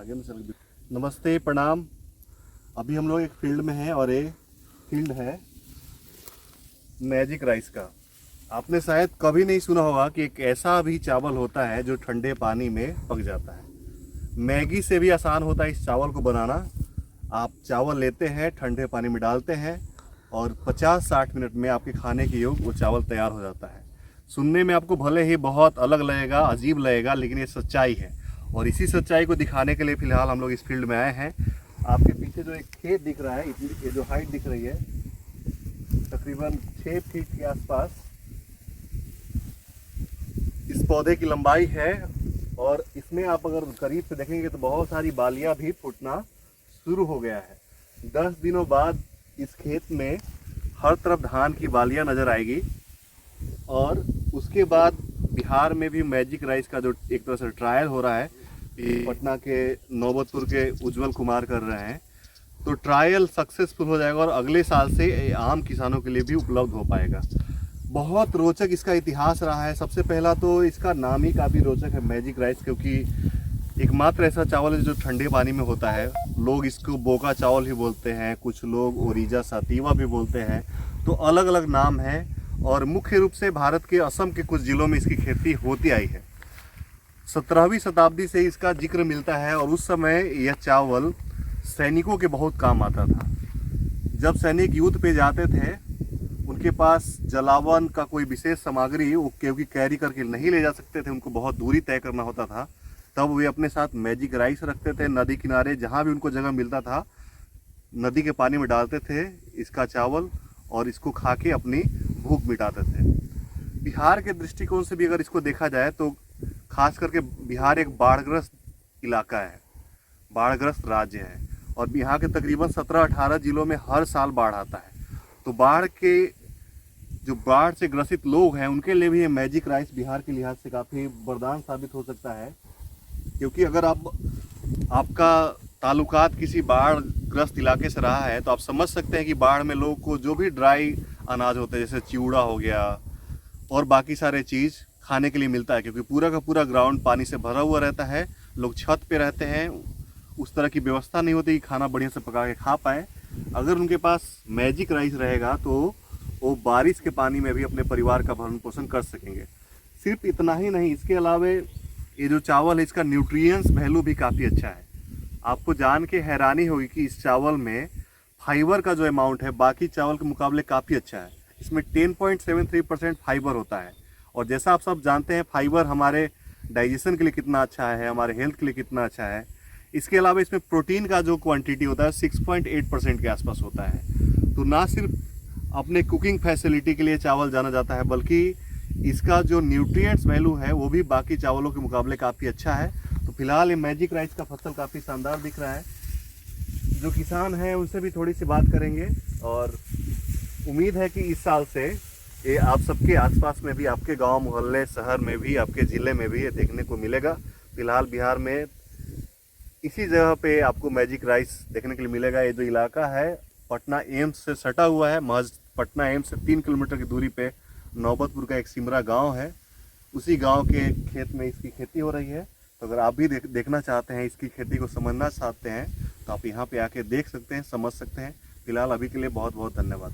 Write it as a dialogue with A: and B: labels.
A: आगे में चल। नमस्ते, प्रणाम। अभी हम लोग एक फील्ड में हैं और ये फील्ड है मैजिक राइस का। आपने शायद कभी नहीं सुना होगा कि एक ऐसा भी चावल होता है जो ठंडे पानी में पक जाता है। मैगी से भी आसान होता है इस चावल को बनाना। आप चावल लेते हैं, ठंडे पानी में डालते हैं और 50-60 मिनट में आपके खाने के योग वो चावल तैयार हो जाता है। सुनने में आपको भले ही बहुत अलग लगेगा, अजीब लगेगा, लेकिन ये सच्चाई है। और इसी सच्चाई को दिखाने के लिए फ़िलहाल हम लोग इस फील्ड में आए हैं। आपके पीछे जो एक खेत दिख रहा है, ये जो हाइट दिख रही है तकरीबन 6 फीट के आसपास इस पौधे की लंबाई है। और इसमें आप अगर करीब से देखेंगे तो बहुत सारी बालियां भी फूटना शुरू हो गया है। 10 दिनों बाद इस खेत में हर तरफ धान की बालियां नजर आएगी। और उसके बाद बिहार में भी मैजिक राइस का जो एक तरह से ट्रायल हो रहा है, पटना के नौबतपुर के उज्जवल कुमार कर रहे हैं, तो ट्रायल सक्सेसफुल हो जाएगा और अगले साल से आम किसानों के लिए भी उपलब्ध हो पाएगा। बहुत रोचक इसका इतिहास रहा है। सबसे पहला तो इसका नाम ही काफ़ी रोचक है, मैजिक राइस, क्योंकि एकमात्र ऐसा चावल है जो ठंडे पानी में होता है। लोग इसको बोका चावल भी बोलते हैं, कुछ लोग ओरिजा सातीवा भी बोलते हैं, तो अलग अलग नाम है। और मुख्य रूप से भारत के असम के कुछ ज़िलों में इसकी खेती होती आई है। 17वीं शताब्दी से इसका जिक्र मिलता है और उस समय यह चावल सैनिकों के बहुत काम आता था। जब सैनिक युद्ध पे जाते थे, उनके पास जलावन का कोई विशेष सामग्री वो क्योंकि कैरी करके नहीं ले जा सकते थे, उनको बहुत दूरी तय करना होता था, तब वे अपने साथ मैजिक राइस रखते थे। नदी किनारे जहाँ भी उनको जगह मिलता था, नदी के पानी में डालते थे इसका चावल और इसको खा के अपनी भूख मिटाते थे। बिहार के दृष्टिकोण से भी अगर इसको देखा जाए तो खास करके बिहार एक बाढ़ग्रस्त इलाका है, बाढ़ग्रस्त राज्य है और यहाँ के तकरीबन 17-18 जिलों में हर साल बाढ़ आता है। तो बाढ़ से ग्रसित लोग हैं उनके लिए भी ये मैजिक राइस बिहार के लिहाज से काफ़ी वरदान साबित हो सकता है। क्योंकि अगर आपका ताल्लुकात किसी बाढ़ग्रस्त इलाके से रहा है तो आप समझ सकते हैं कि बाढ़ में लोग को जो भी ड्राई अनाज होते हैं, जैसे चिवड़ा हो गया और बाकी सारे चीज़ खाने के लिए मिलता है, क्योंकि पूरा का पूरा ग्राउंड पानी से भरा हुआ रहता है। लोग छत पे रहते हैं, उस तरह की व्यवस्था नहीं होती कि खाना बढ़िया से पका के खा पाए। अगर उनके पास मैजिक राइस रहेगा तो वो बारिश के पानी में भी अपने परिवार का भरण पोषण कर सकेंगे। सिर्फ इतना ही नहीं, इसके अलावा ये जो चावल है इसका न्यूट्रिएंट्स वैल्यू भी काफ़ी अच्छा है। आपको जान के हैरानी होगी कि इस चावल में फाइबर का जो अमाउंट है बाकी चावल के मुकाबले काफ़ी अच्छा है। इसमें 10.73% फाइबर होता है। और जैसा आप सब जानते हैं फाइबर हमारे डाइजेशन के लिए कितना अच्छा है, हमारे हेल्थ के लिए कितना अच्छा है। इसके अलावा इसमें प्रोटीन का जो क्वांटिटी होता है 6.8% के आसपास होता है। तो ना सिर्फ अपने कुकिंग फैसिलिटी के लिए चावल जाना जाता है, बल्कि इसका जो न्यूट्रिएंट्स वैल्यू है वो भी बाकी चावलों के मुकाबले काफ़ी अच्छा है। तो फिलहाल ये मैजिक राइस का फसल काफ़ी शानदार दिख रहा है। जो किसान हैं उनसे भी थोड़ी सी बात करेंगे और उम्मीद है कि इस साल से ये आप सबके आसपास में भी, आपके गांव, मोहल्ले, शहर में भी, आपके ज़िले में भी ये देखने को मिलेगा। फिलहाल बिहार में इसी जगह पे आपको मैजिक राइस देखने के लिए मिलेगा। ये जो इलाका है पटना एम्स से सटा हुआ है, महज पटना एम्स से 3 किलोमीटर की दूरी पे नौबतपुर का एक सिमरा गांव है। उसी गांव के खेत में इसकी खेती हो रही है। तो अगर आप भी देखना चाहते हैं, इसकी खेती को समझना चाहते हैं, तो आप यहाँ पे आके देख सकते हैं, समझ सकते हैं। फिलहाल अभी के लिए बहुत बहुत धन्यवाद।